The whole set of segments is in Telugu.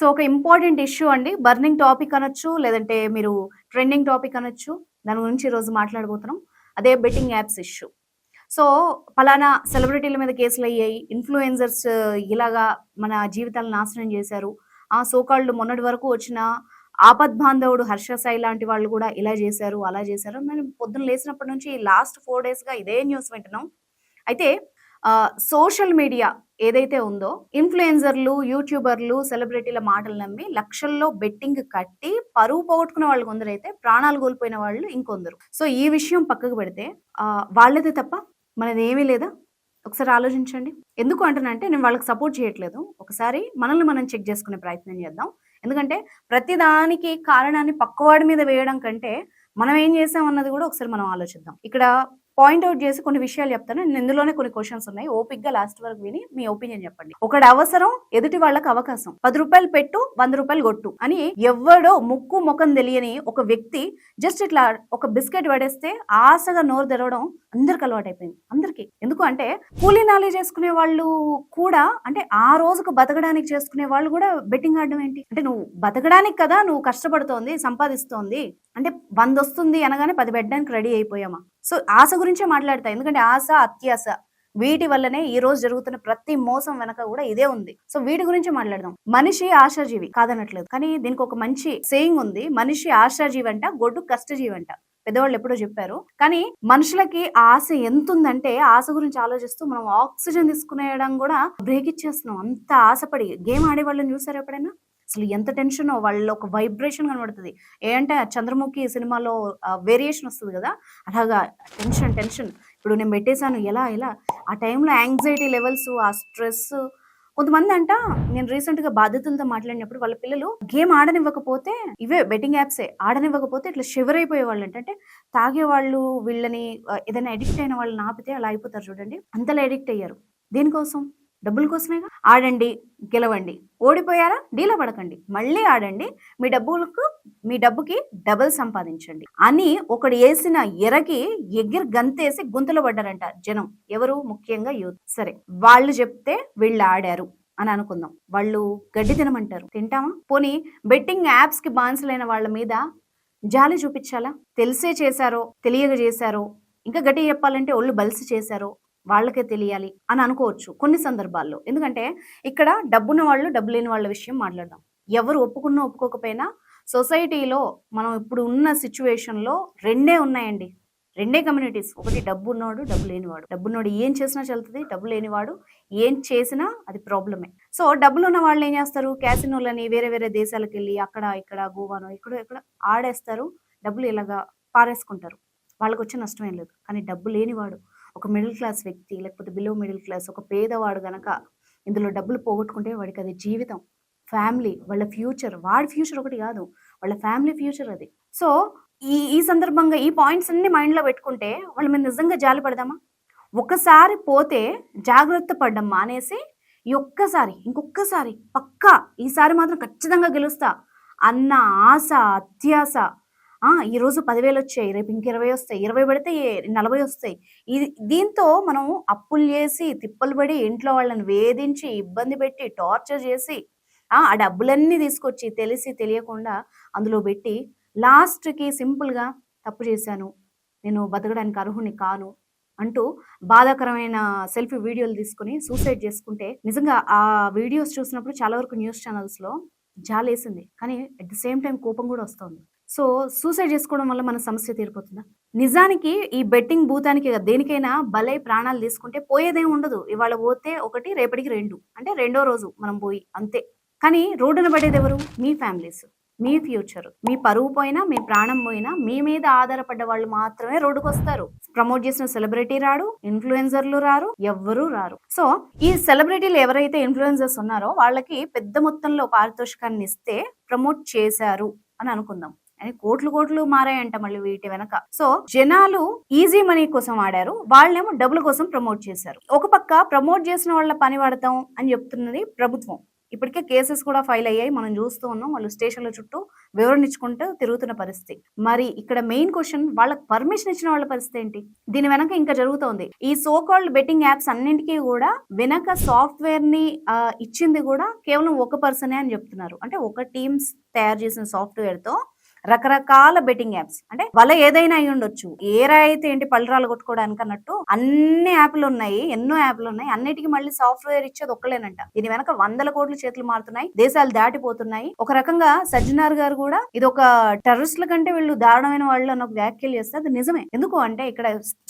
సో, ఒక ఇంపార్టెంట్ ఇష్యూ అండి. బర్నింగ్ టాపిక్ అనొచ్చు, లేదంటే మీరు ట్రెండింగ్ టాపిక్ అనొచ్చు. దాని గురించి ఈరోజు మాట్లాడబోతున్నాం. అదే బెట్టింగ్ యాప్స్ ఇష్యూ. సో, పలానా సెలబ్రిటీల మీద కేసులయ్యాయి. ఇన్‌ఫ్లుయెన్సర్స్ ఇలాగా మన జీవితాలను నాశనం జేశారు. సో కాల్డ్ మొన్నటి వరకు వచ్చిన ఆపద్బాంధవుడు 'హర్ష సాయి' లాంటి వాళ్ళు గూడా ఇలా జేశారు, అలా జేశారు. మేము పొద్దున్న లేసినప్పటి నుంచి లాస్ట్ 4 డేస్‌గా ఇదే న్యూస్ వింటున్నాం. అయితే సోషల్ మీడియా ఏదైతే ఉందో ఇన్‌ఫ్లుయెన్సర్‌లు, యూట్యూబర్‌లు, సెలబ్రిటీల మాటలు నమ్మి లక్షల్లో బెట్టింగ్ కట్టి పరువు పోగొట్టుకున్న వాళ్ళు కొందరైతే, ప్రాణాలు కోల్పోయిన వాళ్ళు ఇంకొందరు. సో, ఈ విషయం పక్కకు పెడితే వాళ్ళది తప్ప మనదేమీ లేదా? ఒకసారి ఆలోచించండి. ఎందుకు అంటున్నా అంటే నేను వాళ్ళకి సపోర్ట్ చేయట్లేదు. ఒకసారి మనల్ని మనం చెక్ చేసుకునే ప్రయత్నం చేద్దాం. ఎందుకంటే ప్రతి దానికి కారణాన్ని పక్కవాడి మీద వేయడం కంటే మనం ఏం చేసాం అన్నది కూడా ఒకసారి మనం ఆలోచిద్దాం. ఇక్కడ పాయింట్ ఔట్ చేసి కొన్ని విషయాలు చెప్తాను. నేను ఇందులోనే కొన్ని క్వెషన్స్ ఉన్నాయి. ఓపికగా లాస్ట్ వరకు విని మీ ఒపీనియన్ చెప్పండి. ఒకడి అవసరం ఎదుటి వాళ్ళకి అవకాశం. ₹10 పెట్టు, ₹100 కొట్టు అని ఎవ్వడో ముక్కు మొఖం తెలియని ఒక వ్యక్తి జస్ట్ ఇట్లా ఒక బిస్కెట్ పడేస్తే ఆశగా నోరు తెరవడం అందరికి అలవాటైపోయింది. అందరికి. ఎందుకు అంటే కూలీ నాలి చేసుకునే వాళ్ళు కూడా, అంటే ఆ రోజుకు బతకడానికి చేసుకునే వాళ్ళు కూడా బెట్టింగ్ ఆడడం ఏంటి? అంటే నువ్వు బతకడానికి కదా నువ్వు కష్టపడుతోంది, సంపాదిస్తోంది. అంటే 100 వస్తుంది అనగానే 10 పెట్టడానికి రెడీ అయిపోయామా? సో, ఆశ గురించే మాట్లాడతా. ఎందుకంటే ఆశ, అత్యాశ వీటి వల్లనే ఈ రోజు జరుగుతున్న ప్రతి మోసం వెనక కూడా ఇదే ఉంది. సో, వీటి గురించి మాట్లాడదాం. మనిషి ఆశాజీవి కాదనట్లేదు. కానీ దీనికి ఒక మంచి సేయింగ్ ఉంది. మనిషి ఆశాజీవి అంట, గొడ్డు కష్టజీవి అంట. పెద్దవాళ్ళు ఎప్పుడో చెప్పారు. కానీ మనుషులకి ఆశ ఎంతుందంటే ఆశ గురించి ఆలోచిస్తూ మనం ఆక్సిజన్ తీసుకునేయడం కూడా బ్రేక్ ఇచ్చేస్తున్నాం. అంత ఆశపడి గేమ్ ఆడే వాళ్ళని చూసారా ఎప్పుడైనా? అసలు ఎంత టెన్షనో, వాళ్ళలో ఒక వైబ్రేషన్ కనబడుతది. ఏంటే 'చంద్రముఖి' సినిమాలో వేరియేషన్ వస్తది గదా! అలాగా టెన్షన్. ఇప్పుడు నేను పెట్టేసాను ఎలా? ఆ టైంలో యాంగ్జైటీ లెవెల్స్, ఆ స్ట్రెస్. కొంతమందంట, నేను రీసెంట్‌గా బాధితులతో మాట్లాడినప్పుడు వాళ్ళ పిల్లలు గేమ్ ఆడనివ్వకపోతే, ఇవే బెట్టింగ్ యాప్సే ఆడనివ్వకపోతే ఇట్లా షివర్ అయిపోయేవాళ్ళంట. అంటే తాగేవాళ్ళు వీళ్ళని ఏదైనా అడిక్ట్ అయిన వాళ్ళని ఆపితే అలా అయిపోతారు చూడండి. అంతలా అడిక్ట్ అయ్యారు. దేనికోసం? డబ్బుల కోసమేగా. ఆడండి, గెలవండి. ఓడిపోయారా? డీలా పడకండి. మళ్ళీ ఆడండి. మీ డబ్బుకి డబుల్ సంపాదించండి అని ఒకడు ఏసిన ఎరకి ఎగిరి గంతేసి గుంతలో పడ్డారంట జనం. ఎవరు? ముఖ్యంగా యూత్. సరే, వాళ్ళు చెప్తే వీళ్ళు ఆడారు అని అనుకుందాం. వాళ్ళు గడ్డి తినమంటారు. తింటామా? పోనీ బెట్టింగ్ యాప్స్ కి బానిసలైన వాళ్ళ మీద జాలి చూపించాలా? తెలిసే చేశారో, తెలియక చేశారో, ఇంకా గట్టిగా చెప్పాలంటే ఒళ్ళు బలిసి చేశారో వాళ్ళకే తెలియాలి అని అనుకోవచ్చు కొన్ని సందర్భాల్లో. ఎందుకంటే ఇక్కడ డబ్బున్న వాళ్ళు, డబ్బు లేని వాళ్ళ విషయం మాట్లాడదాం. ఎవరు ఒప్పుకున్నా ఒప్పుకోకపోయినా సొసైటీలో మనం ఇప్పుడు ఉన్న సిచ్యువేషన్‌లో రెండే ఉన్నాయండి. రెండే కమ్యూనిటీస్. ఒకటి డబ్బున్నోడు, డబ్బు లేనివాడు. డబ్బున్నోడు ఏం చేసినా చెల్తది. డబ్బు లేనివాడు ఏం చేసినా అది ప్రాబ్లమే. సో, డబ్బులున్న వాళ్ళు ఏం చేస్తారు? క్యాసినోలని వేరే వేరే దేశాలకెళ్ళి అక్కడ, ఇక్కడ గోవానో ఇక్కడ ఆడేస్తారు. డబ్బులు ఇలాగా పారేసుకుంటారు. వాళ్ళకొచ్చే నష్టం ఏం లేదు. కానీ డబ్బు లేనివాడు, ఒక మిడిల్ క్లాస్ వ్యక్తి, లేకపోతే బిలో మిడిల్ క్లాస్, ఒక పేదవాడు గనక ఇందులో డబ్బులు పోగొట్టుకుంటే వాడికి అది జీవితం, ఫ్యామిలీ, వాళ్ళ ఫ్యూచర్, వాడి ఫ్యూచర్ ఒకటి కాదు, వాళ్ళ ఫ్యామిలీ ఫ్యూచర్ అది. సో, ఈ ఈ సందర్భంగా ఈ పాయింట్స్ అన్ని మైండ్‌లో పెట్టుకుంటే వాళ్ళ మీద నిజంగా జాలి పడదామా? ఒకసారి పోతే జాగ్రత్త పడడం మానేసి, ఇంకొక్కసారి పక్కా ఈసారి మాత్రం ఖచ్చితంగా గెలుస్తా అన్న ఆశ, అత్యాశ. ఈరోజు 10,000 వచ్చాయి. రేపు ఇంక 20 వస్తాయి. 20 పెడితే 40 వస్తాయి. దీంతో మనం అప్పులు చేసి, తిప్పలు పడి, ఇంట్లో వాళ్ళని వేధించి, ఇబ్బంది పెట్టి, టార్చర్ చేసి, ఆ డబ్బులన్నీ తీసుకొచ్చి తెలిసి తెలియకుండా అందులో పెట్టి లాస్ట్‌కి సింపుల్‌గా తప్పు చేశాను, నేను బతకడానికి అర్హుడిని కాను అంటూ బాధాకరమైన సెల్ఫీ వీడియోలు తీసుకొని సూసైడ్ చేసుకుంటే, నిజంగా ఆ వీడియోస్ చూసినప్పుడు చాలా వరకు న్యూస్ ఛానల్స్‌లో జాలేసింది. కానీ అట్ ది సేమ్ టైమ్ కోపం కూడా వస్తోంది. సో, సూసైడ్ చేసుకోవడం వల్ల మన సమస్య తీరిపోతుందా? నిజానికి ఈ బెట్టింగ్ భూతానికి దేనికైనా బలై ప్రాణాలు తీసుకుంటే పోయేదేం ఉండదు. ఇవాళ పోతే 1, రేపటికి 2. అంటే రెండో రోజు మనం పోయి అంతే. కానీ రోడ్డున పడేదెవరు? మీ ఫ్యామిలీస్, మీ ఫ్యూచర్. మీ పరువు పోయినా, మీ ప్రాణం పోయినా మీ మీద ఆధారపడ్డ వాళ్ళు మాత్రమే రోడ్డుకొస్తారు. ప్రమోట్ చేసిన సెలబ్రిటీ రాడు, ఇన్‌ఫ్లుయెన్సర్‌లు రారు, ఎవ్వరూ రారు. సో, ఈ సెలబ్రిటీలు ఎవరైతే ఇన్‌ఫ్లుయెన్సర్స్ ఉన్నారో వాళ్ళకి పెద్ద మొత్తంలో పారితోషికాన్ని ఇస్తే ప్రమోట్ చేశారు అని అనుకుందాం. అని కోట్లు మారాయంట మళ్ళీ వీటి వెనక. సో, జనాలు ఈజీ మనీ కోసం ఆడారు. వాళ్ళేమో డబ్బుల కోసం ప్రమోట్ చేశారు. ఒక పక్క ప్రమోట్ చేసిన వాళ్ళ పని పడతాం అని చెప్తున్నది ప్రభుత్వం. ఇప్పటికే కేసెస్ కూడా ఫైల్ అయ్యాయి. మనం చూస్తూ ఉన్నాం. వాళ్ళు స్టేషన్ల చుట్టూ వివరణ ఇచ్చుకుంటూ తిరుగుతున్న పరిస్థితి. మరి ఇక్కడ మెయిన్ క్వెషన్ వాళ్ళకి పర్మిషన్ ఇచ్చిన వాళ్ళ పరిస్థితి ఏంటి? దీని వెనక ఇంకా జరుగుతోంది. ఈ సో కాల్డ్ బెట్టింగ్ యాప్స్ అన్నింటికి కూడా వెనక సాఫ్ట్‌వేర్ ని ఇచ్చింది కూడా కేవలం ఒక పర్సనే అని చెప్తున్నారు. అంటే ఒక టీమ్స్ తయారు చేసిన సాఫ్ట్‌వేర్‌తో రకరకాల బెట్టింగ్ యాప్స్, అంటే వల ఏదైనా అయి ఉండొచ్చు. ఏరా అయితే ఏంటి పళ్ళరాలు కొట్టుకోవడానికి అన్నట్టు అన్ని యాప్లు ఉన్నాయి, ఎన్నో యాప్లు ఉన్నాయి. అన్నిటికీ మళ్ళీ సాఫ్ట్‌వేర్ ఇచ్చేది ఒక్కలేనంట. దీని వెనక 100 కోట్లు చేతులు మారుతున్నాయి, దేశాలు దాటిపోతున్నాయి. ఒక రకంగా సజ్జనార్ గారు కూడా ఇది ఒక టెర్రరిస్టుల కంటే వీళ్ళు దారుణమైన వాళ్ళు అన్న ఒక వ్యాఖ్యలు చేస్తే అది నిజమే. ఎందుకు అంటే ఇక్కడ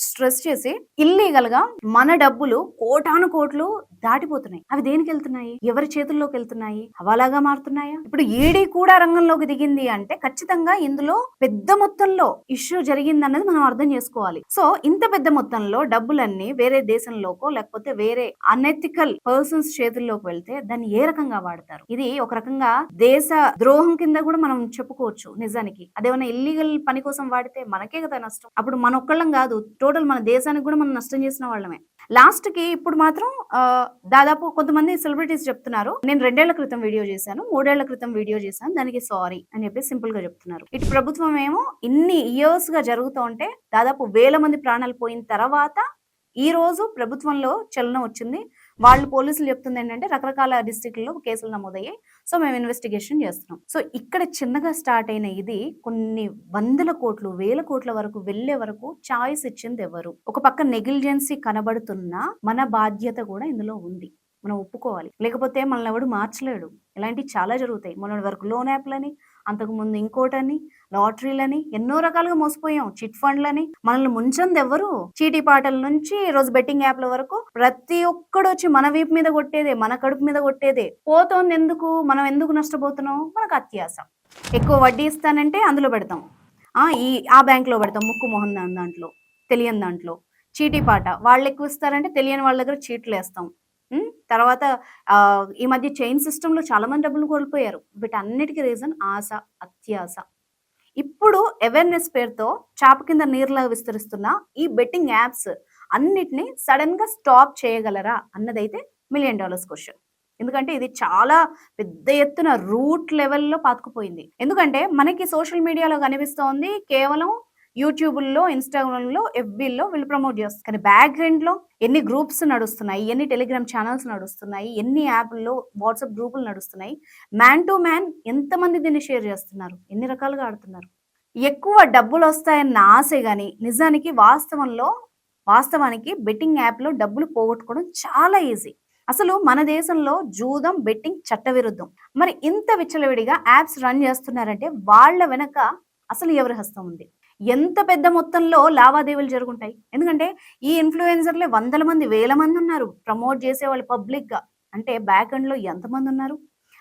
స్ట్రెస్ చేసి ఇల్లీగల్ గా మన డబ్బులు కోటాను కోట్లు దాటిపోతున్నాయి. అవి దేనికి వెళ్తున్నాయి? ఎవరి చేతుల్లోకి వెళ్తున్నాయి? హవాలాగా మారుతున్నాయా? ఇప్పుడు ఈడీ కూడా రంగంలోకి దిగింది అంటే ఖచ్చితంగా ఇందులో పెద్ద మొత్తంలో ఇష్యూ జరిగింది అన్నది మనం అర్థం చేసుకోవాలి. సో ఇంత పెద్ద మొత్తంలో డబ్బులన్నీ వేరే దేశంలోకో లేకపోతే వేరే అనెథికల్ పర్సన్స్ చేతుల్లోకి వెళ్తే దాన్ని ఏ రకంగా వాడతారు? ఇది ఒక రకంగా దేశ ద్రోహం కింద కూడా మనం చెప్పుకోవచ్చు. నిజానికి అదేమన్నా ఇల్లీగల్ పని కోసం వాడితే మనకే కదా నష్టం. అప్పుడు మన ఒక్కళ్ళం కాదు, టోటల్ మన దేశానికి కూడా మనం నష్టం చేసిన వాళ్ళమే. లాస్ట్ కి ఇప్పుడు మాత్రం దాదాపు కొంతమంది సెలబ్రిటీస్ చెప్తున్నారు, నేను 2 ఏళ్ల క్రితం వీడియో చేశాను, 3 ఏళ్ల క్రితం వీడియో చేశాను, దానికి సారీ అని చెప్పి సింపుల్ గా చెప్తున్నారు. ఇటు ప్రభుత్వం ఏమో ఇన్ని ఇయర్స్ గా జరుగుతూ ఉంటే దాదాపు 1000 మంది ప్రాణాలు పోయిన తర్వాత ఈ రోజు ప్రభుత్వంలో చలనం వచ్చింది. వాళ్ళు పోలీసులు చెప్తుంది ఏంటంటే రకరకాల డిస్ట్రిక్ట్లో కేసులు నమోదయ్యాయి, సో మేము ఇన్వెస్టిగేషన్ చేస్తున్నాం. సో ఇక్కడ చిన్నగా స్టార్ట్ అయిన ఇది కొన్ని వందల కోట్లు, వేల కోట్ల వరకు వెళ్లే వరకు చాయిస్ ఇచ్చింది ఎవరు? ఒక పక్క నెగ్లిజెన్సీ కనబడుతున్నా మన బాధ్యత కూడా ఇందులో ఉంది, మనం ఒప్పుకోవాలి. లేకపోతే మనల్ని ఎవడు మార్చలేడు. ఇలాంటివి చాలా జరుగుతాయి. మొన్నటి వరకు లోన్ యాప్లని, అంతకుముందు ఇంకోటని, లాటరీలని, ఎన్నో రకాలుగా మోసపోయాం. చిట్ ఫండ్లని, మనల్ని ముంచంది ఎవరు? చీటీ పాటల నుంచి ఈ రోజు బెట్టింగ్ యాప్ల వరకు ప్రతి ఒక్కడు వచ్చి మన వీపు మీద కొట్టేదే, మన కడుపు మీద కొట్టేదే. పోతోంది ఎందుకు? మనం ఎందుకు నష్టపోతున్నాం? మనకు అత్యాస. ఎక్కువ వడ్డీ ఇస్తానంటే అందులో పెడతాం, ఆ బ్యాంక్ లో పెడతాం, ముక్కు మొహం దాంట్లో, తెలియని దాంట్లో. చీటీ పాట, వాళ్ళు ఎక్కువ ఇస్తారంటే తెలియని వాళ్ళ దగ్గర చీట్లు వేస్తాం. తర్వాత ఈ మధ్య చైన్ సిస్టమ్ లో చాలా మంది డబ్బులు కోల్పోయారు. వీటన్నిటికీ రీజన్ ఆశ, అత్యాస. ఇప్పుడు అవేర్నెస్ పేరుతో చాప కింద నీరులా విస్తరిస్తున్న ఈ బెట్టింగ్ యాప్స్ అన్నిటిని సడన్ గా స్టాప్ చేయగలరా అన్నదైతే $1 మిలియన్ క్వశ్చన్. ఎందుకంటే ఇది చాలా పెద్ద ఎత్తున రూట్ లెవెల్లో పాతుకుపోయింది. ఎందుకంటే మనకి సోషల్ మీడియాలో కనిపిస్తోంది కేవలం యూట్యూబ్లో, ఇన్స్టాగ్రామ్లో, ఎఫ్బీలో వీళ్ళు ప్రమోట్ చేస్తారు. కానీ బ్యాక్గ్రౌండ్ లో ఎన్ని గ్రూప్స్ నడుస్తున్నాయి, ఎన్ని టెలిగ్రామ్ ఛానల్స్ నడుస్తున్నాయి, ఎన్ని యాప్ల్లో వాట్సాప్ గ్రూపులు నడుస్తున్నాయి, మ్యాన్ టు మ్యాన్ ఎంతమంది దీన్ని షేర్ చేస్తున్నారు, ఎన్ని రకాలుగా ఆడుతున్నారు. ఎక్కువ డబ్బులు వస్తాయన్న ఆశే గాని నిజానికి వాస్తవానికి బెట్టింగ్ యాప్లో డబ్బులు పోగొట్టుకోవడం చాలా ఈజీ. అసలు మన దేశంలో జూదం, బెట్టింగ్ చట్టవిరుద్ధం. మరి ఇంత విచ్చలవిడిగా యాప్స్ రన్ చేస్తున్నారంటే వాళ్ళ వెనక అసలు ఎవరి హస్తం ఉంది? ఎంత పెద్ద మొత్తంలో లావాదేవీలు జరుగుంటాయి? ఎందుకంటే ఈ ఇన్ఫ్లుయెన్సర్లే 100 మంది, 1000 మంది ఉన్నారు ప్రమోట్ చేసే వాళ్ళు పబ్లిక్ గా. అంటే బ్యాక్ ఎండ్ లో ఎంతమంది ఉన్నారు?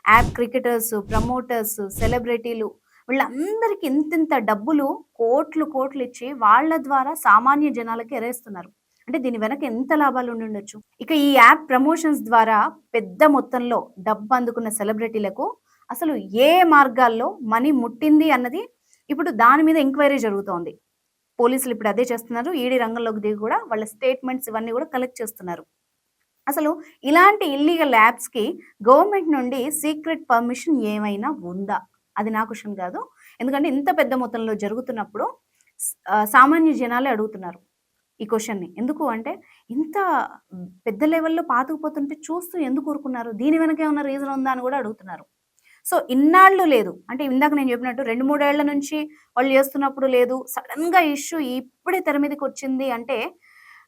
యాప్ క్రికెటర్స్, ప్రమోటర్స్, సెలబ్రిటీలు, వీళ్ళందరికీ ఇంతింత డబ్బులు కోట్లు కోట్లు ఇచ్చి వాళ్ళ ద్వారా సామాన్య జనాలకి ఎరేస్తున్నారు. అంటే దీని వెనక ఎంత లాభాలు ఉండి ఉండొచ్చు. ఇక ఈ యాప్ ప్రమోషన్స్ ద్వారా పెద్ద మొత్తంలో డబ్బు అందుకున్న సెలబ్రిటీలకు అసలు ఏ మార్గాల్లో మనీ ముట్టింది అన్నది ఇప్పుడు దాని మీద ఎంక్వైరీ జరుగుతోంది. పోలీసులు ఇప్పుడు అదే చేస్తున్నారు. ఈడీ రంగంలోకి దిగి కూడా వాళ్ళ స్టేట్మెంట్స్ ఇవన్నీ కూడా కలెక్ట్ చేస్తున్నారు. అసలు ఇలాంటి ఇల్లీగల్ యాప్స్ కి గవర్నమెంట్ నుండి సీక్రెట్ పర్మిషన్ ఏమైనా ఉందా? అది నా క్వశ్చన్ కాదు. ఎందుకంటే ఇంత పెద్ద మొత్తంలో జరుగుతున్నప్పుడు సామాన్య జనాలే అడుగుతున్నారు ఈ క్వశ్చన్ని. ఎందుకు అంటే ఇంత పెద్ద లెవెల్లో పాతుకుపోతుంటే చూస్తూ ఎందుకు ఊరుకున్నారు? దీని వెనక ఏమైనా రీజన్ ఉందా అని కూడా అడుగుతున్నారు. సో ఇన్నాళ్ళు లేదు, అంటే ఇందాక నేను చెప్పినట్టు 2-3 ఏళ్ల నుంచి వాళ్ళు చేస్తున్నప్పుడు లేదు, సడన్ గా ఇష్యూ ఇప్పుడే తెర మీదకి వచ్చింది అంటే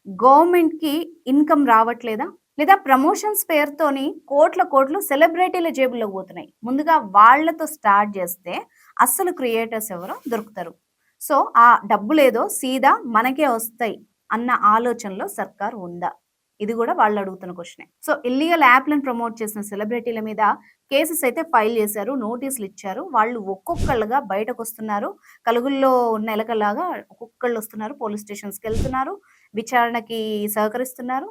గవర్నమెంట్ కి ఇన్కమ్ రావట్లేదా? లేదా ప్రమోషన్స్ పేరుతోని కోట్లు సెలబ్రిటీల జేబుల్లోకి పోతున్నాయి. ముందుగా వాళ్లతో స్టార్ట్ చేస్తే అసలు క్రియేటర్స్ ఎవరో దొరుకుతారు. సో ఆ డబ్బులేదో సీదా మనకే వస్తాయి అన్న ఆలోచనలో సర్కార్ ఉందా? ఇది కూడా వాళ్ళు అడుగుతున్న క్వశ్చనే. సో ఇల్లీగల్ యాప్లను ప్రమోట్ చేసిన సెలబ్రిటీల మీద కేసెస్ అయితే ఫైల్ చేశారు, నోటీసులు ఇచ్చారు. వాళ్ళు ఒక్కొక్కళ్ళుగా బయటకు వస్తున్నారు. కలుగుల్లో ఉన్న ఎలకలాగా ఒక్కొక్కళ్ళు వస్తున్నారు, పోలీస్ స్టేషన్స్కి వెళ్తున్నారు, విచారణకి సహకరిస్తున్నారు.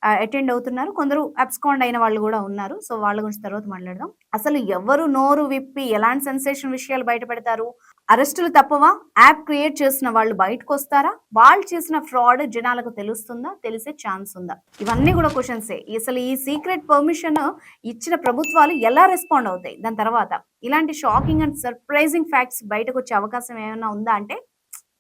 అటెండ్ అవుతున్నారు. కొందరు అబ్స్కాండ్ అయిన వాళ్ళు గూడా ఉన్నారు. సో, వాళ్ళ గురించి తర్వాత మాట్లాడదాం. అసలు ఎవరు నోరు విప్పి ఎలాంటి సెన్సేషన్ విషయాలు బయట పెడతారు? అరెస్టులు తప్పవా? యాప్ క్రియేట్ చేసిన వాళ్ళు బయటకొస్తారా? వాళ్ళు చేసిన ఫ్రాడ్ జనాలకు తెలుస్తుందా? తెలిసే ఛాన్స్ ఉందా? ఇవన్నీ గూడా క్వెషన్సే. అసలు ఈ సీక్రెట్ పర్మిషన్ ఇచ్చిన ప్రభుత్వాలు ఎలా రెస్పాండ్ అవుతాయి? దాని తర్వాత ఇలాంటి షాకింగ్ అండ్ సర్ప్రైజింగ్ ఫ్యాక్ట్స్ బయటకొచ్చే అవకాశం ఏమైనా ఉందా అంటే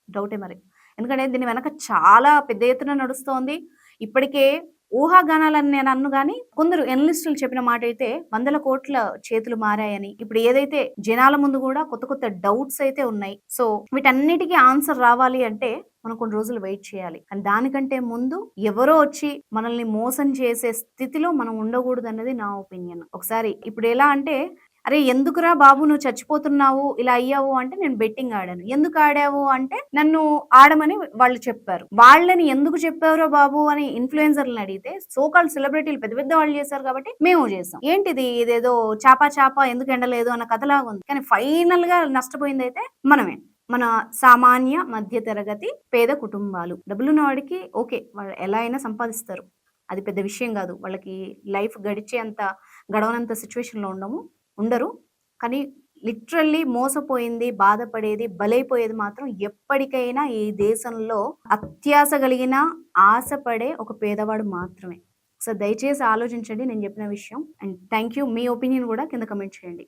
డౌటే మరి. ఎందుకంటే దీని వెనక చాలా పెద్ద ఎత్తున నడుస్తోంది. ఇప్పటికే ఊహాగానాలని నేను అన్ను గాని, కొందరు ఎనలిస్టులు చెప్పిన మాటైతే 100,00,00,000 చేతులు మారాయని, ఇప్పుడు ఏదైతే జనాల ముందు గూడా కొత్త కొత్త డౌట్స్ అయితే ఉన్నాయి. సో, వీటన్నిటికి ఆన్సర్ రావాలి అంటే మనం కొన్ని రోజులు వెయిట్ చేయాలి. కానీ దానికంటే ముందు ఎవరో వచ్చి మనల్ని మోసం చేసే స్థితిలో మనం ఉండకూడదన్నది నా ఒపీనియన్. ఒకసారి ఇప్పుడు ఎలా అంటే, అరే ఎందుకురా బాబు నువ్వు చచ్చిపోతున్నావు, ఇలా అయ్యావు అంటే నేను బెట్టింగ్ ఆడాను. ఎందుకు ఆడావు అంటే నన్ను ఆడమని వాళ్ళు చెప్పారు. వాళ్ళని ఎందుకు చెప్పారో బాబు అని ఇన్‌ఫ్లుయెన్సర్‌లని అడిగితే సో కాల్డ్ సెలబ్రిటీలు పెద్ద పెద్ద వాళ్ళు చేశారు కాబట్టి మేము చేసాం. ఏంటిది ఇదేదో చాప ఎందుకు ఎండలేదు అన్న కథలాగా ఉంది. కానీ ఫైనల్‌గా నష్టపోయిందైతే మనమే. మన సామాన్య మధ్య తరగతి పేద కుటుంబాలు. డబ్బులున్న వాడికి ఓకే. వాళ్ళు ఎలా అయినా సంపాదిస్తారు. అది పెద్ద విషయం గాదు. వాళ్ళకి లైఫ్ గడవనంత సిట్యుయేషన్‌లో ఉండరు. కానీ లిటరల్లీ మోసపోయింది, బాధపడేది, బలైపోయేది మాత్రం ఎప్పటికైనా ఈ దేశంలో అత్యాస కలిగిన, ఆశపడే ఒక పేదవాడు మాత్రమే. సో, దయచేసి ఆలోచించండి నేను చెప్పిన విషయం. And thank you. Me opinion గూడా కింద కామెంట్ చేయండి.